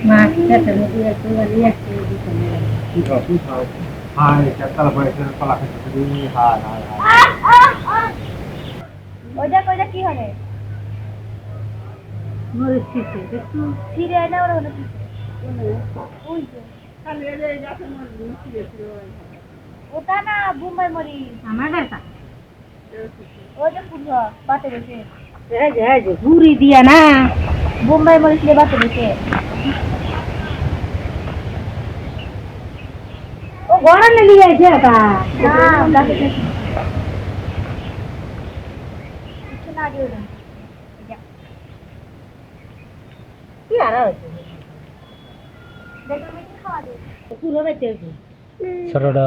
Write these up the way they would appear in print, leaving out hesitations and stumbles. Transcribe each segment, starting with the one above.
Ma, certo, lo dia tu lì a che কি খাও কি খাও হাই চারতলা বয়সের কলা খেতে তুমি হাই হাই হাই ওইটা কি হবে? মরিচিতে একটু ফিরে আয় না ওরা হলো কি? ওই যে খালি এই গাছের মধ্যে মুছিয়ে ছিল ওটা না বোম্বাই মরি আমার কাছে ওই যে ফুল বাতে বসে এই যে ঘুরি দিয়া না বোম্বাই মরি ছিল বাতে বসে ও গড়ালে নিয়ে আইছে এটা না গাছে কিছু না দিও না কি আর হইছে দেখো আমি কি খাওয়া দেব পুরো বেঁচে আছে ছোটটা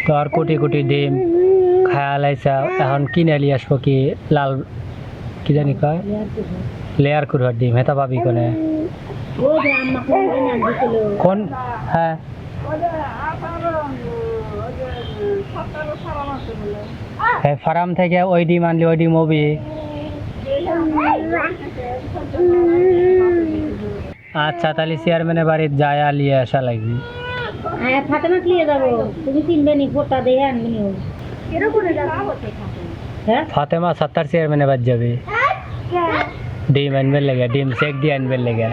তো আর কোটি কোটি ডিম খায়া লাইছা এখন কিনে নিয়ে আসবো কি লাল কি জানি কয় লেয়ার করবার ডিম হেতা পাবি কোনে ও যে আম্মা কোন দিন আনছিল কোন হ্যাঁ হ্যাঁ ফার্ম থেকে ওই ডিম আনলি ওই ডিম হবি আচ্ছা তাহলে চেয়ারম্যানের বাড়িতে যায় লিয়ে আসা লাগবে হ্যাঁ ফাতেমা নিয়ে যাবো তুমি চিনবে নি ফোটা দিয়ে আনবি নি এরকম করে যাবে হ্যাঁ ফাতেমা 70 চেয়ারম্যানের বাড়ি যাবে ডিম আনবে লেগে ডিম শেক দিয়ে আনবে লেগে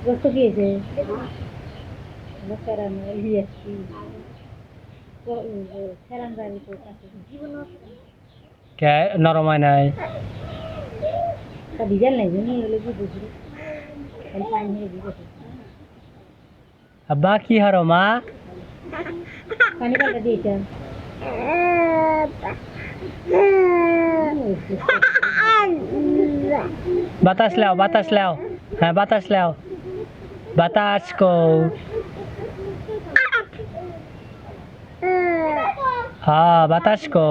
গোস্ত কি হয়েছে লোকেরান লিয়েছি সেরান গাড়ি তো কাছে কে নরম হয় নাই তা ডিজাইন নাই জানি এগুলো কি বুঝলি খালি পানি নিয়ে দিতে আব্বা কি হারো মা পানি পাল্টা দিয়েছেন বাতাস লাও হ্যাঁ বাতাস লাও বাতাস কো হ্যাঁ বাতাস কো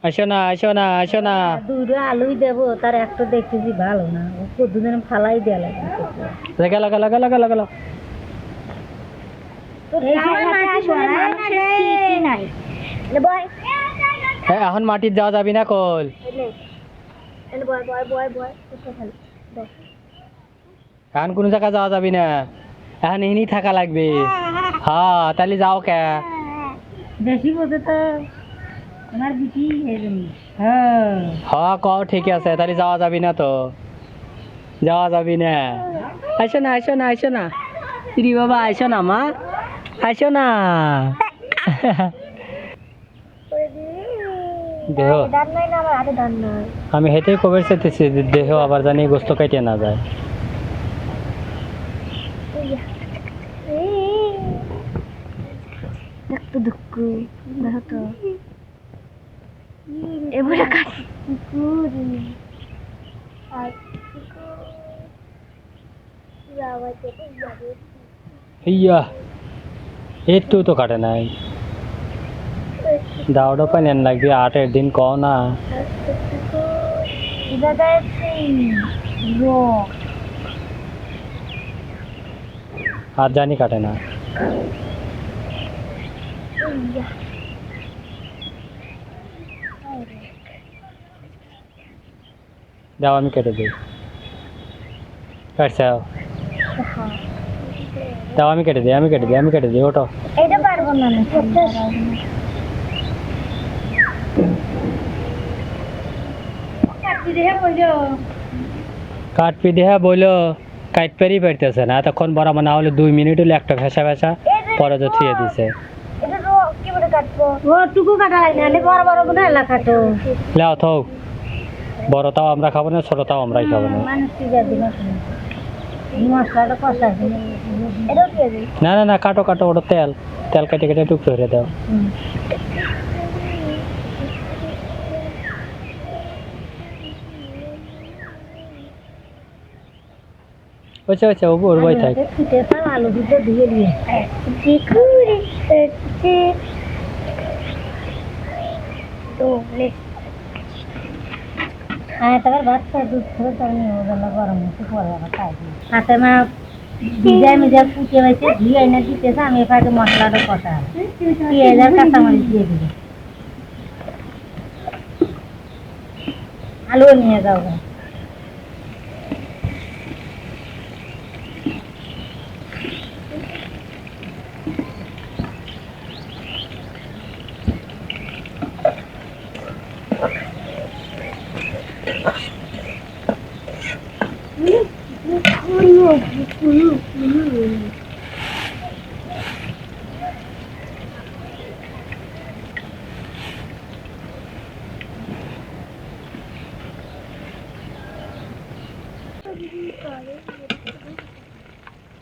আসো না দুটো আলুই দেবো তার একটা দেখতেছি ভালো না ও দুদিন ফালাই দেওয়া লাগে লাগা হ্যাঁ এখন মাটির যাওয়া যাবি না কল এখন কোনো জায়গা যাওয়া যাবি না এখন এখানেই থাকা লাগবে হ্যাঁ তাহলে যাও কে বেশি বোঝে তো আমার বিটি হ্যাঁ হ্যাঁ কও ঠিক আছে তাহলে যাওয়া যাবি না তো যাওয়া যাবি না আইসো না রি বাবা আইসো না মা আইসো না দেহ দান নাই না আমার হাতে দান নাই আমি হেঁটেই কবের চেতেছি দেহ আবার জানি গোস্ত কেটে না যায় একটু দুঃখ দেখো তো এবারে কাটি ইয়া একটু তো কাটে নাই দাওটা পানি লাগবে 8 দিন কও না আর জানি কাটে না দাও আমি কেটে দিই কাটছাও দাও আমি কেটে দিই ওটো এটা পারবো না কাটপি দেহা বইলো কাটপারই পারতেছে না এতক্ষণ বড় না হলে 2 মিনিট হলে একটা ভেসা পরে তো থুয়ে দিছে এটা তো কি করে কাটবো ও টুকু কাটা লাগে না বড় বড় গুলো এলা কাটো লাও থাও বড়টাও আমরা খাবো না ছোটটাও আমরাই খাবো না মানুষ কি যাবে না মশলাটা কষা এটাও কি আছে না কাটো ওটা তেল কেটে টুকরো করে দাও আচ্ছা ওর বই থাক আলু দুটো দিয়ে দিয়ে হ্যাঁ তারপর ভাত খাই দুধ খেয়ে তার নিয়ে ওগুলো গরম হচ্ছে পরে আবার খাই দিই হাতে মা ভিজায় মিজায় কুটে হয়েছে ধুয়ে এনে দিতেছে আমি এখানে মশলাটা কষা পেঁয়াজ আর কাঁচামরিচ দিয়ে দিই আলু নিয়ে যাও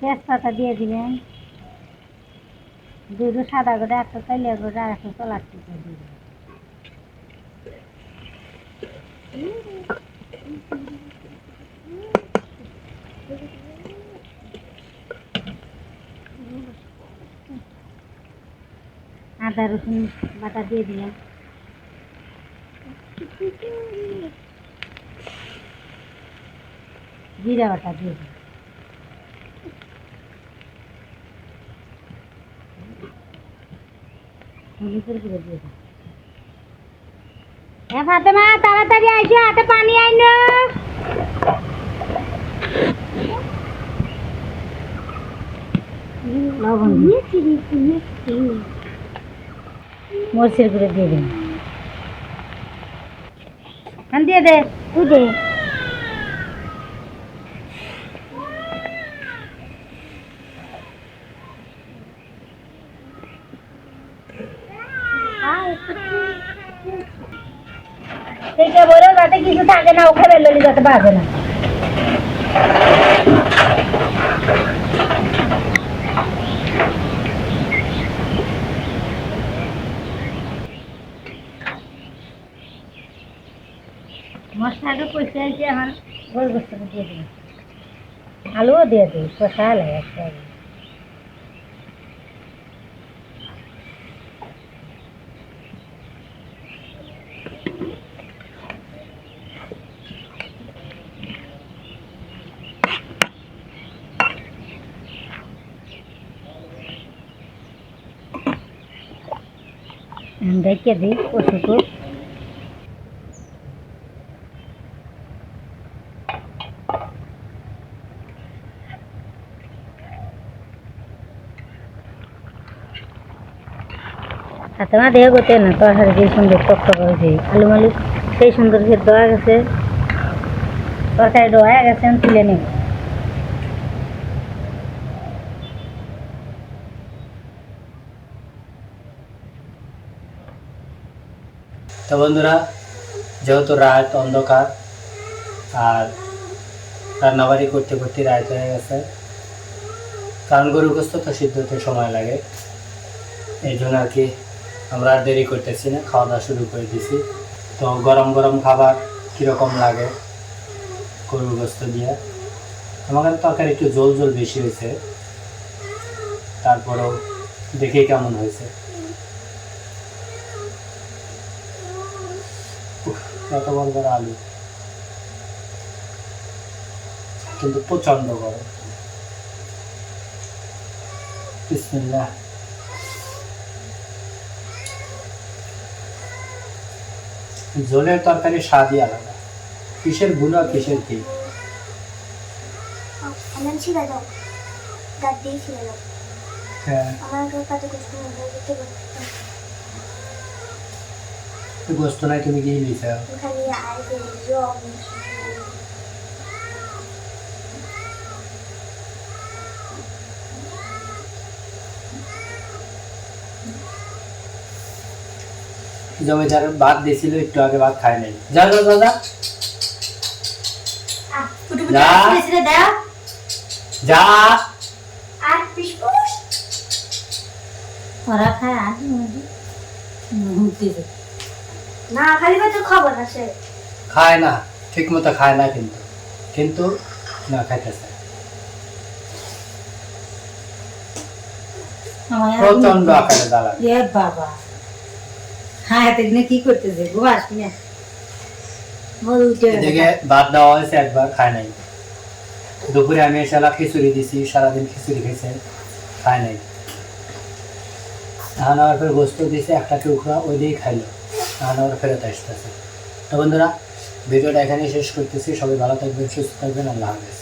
তেজপাতা দিয়ে দিলেন দুটো সাদা করে একটা কালিয়া করে আর একটা চলার টিপে দিবেন আদা রসুন বাটা দিয়ে দিলেন জিরা বাটা দিয়ে দিন হলুদের গুঁড়ো দিয়ে দিন ফাতেমা তাড়াতাড়ি আইসো হাতে পানি আইনো লবণ মরিচের গুঁড়ো দিয়ে দিন দিয়ে দে তুই দে সেইটা বলো যাতে কিছু থাকে না ওখানে ললি যাতে বাজে না মশলাটা কষে আছে এখন গোল গোস্ত দিয়ে দিই আলুও দিয়ে দিই কষা লাগে একটা রেখে দিই কষুকো হাতে মা দেহ গোতে না তরকারি যে সুন্দর টক করেছে আলু মালু সেই সুন্দর সেদ্ধ হয়ে গেছে তরকারি হয়ে গেছে তুলে নেব তো বন্ধুরা যেহেতু রাত অন্ধকার আর রান্নাবাড়ি করতে করতে রাত হয়ে গেছে কারণ গরু গোস্ত তো সিদ্ধ হতে সময় লাগে এই জন্য আর কি আমরা আর দেরি করতেছি না খাওয়া দাওয়া শুরু করে দিছি তো গরম গরম খাবার কীরকম লাগে গরু গোস্ত দিয়ে আমার তরকারি একটু ঝোল ঝোল বেশি হয়েছে তারপরেও দেখে কেমন হয়েছে এত বড় বড় আলু কিন্তু প্রচন্ড গরম বিসমিল্লাহ ঝোলের তরকারি স্বাদই আলাদা কিসের গুণা কিসের কি গোস্ত নাই তুমি কি নিছ জমিদার ভাত দিয়েছিল একটু আগে ভাত খায় নাই যা যা দাদা যা ওরা খায় আর না খালি পেটে খাবার না সে খায় না ঠিক মতো খায় না কিন্তু কিন্তু না খাইতেছে প্রচন্ড আকারে জ্বালা বাবা হ্যাঁ এতদিনে কি করতেছে গো আসবি না এদিকে ভাত দেওয়া হয়েছে, একবার খায় নাই। দুপুরে আমি শালা খিচুড়ি দিছি, সারাদিন খিচুড়ি খেয়েছে, খায় নাই। এখন আবার ফের গোস্ত দিয়েছে একটা টুকরা, ওই দিয়েই খাইলো। এখন আবার ফেরত আসতেছে। তো বন্ধুরা, ভিডিওটা এখানেই শেষ করতেছি। সবাই ভালো থাকবেন, সুস্থ থাকবেন, আল্লাহ হাফেজ।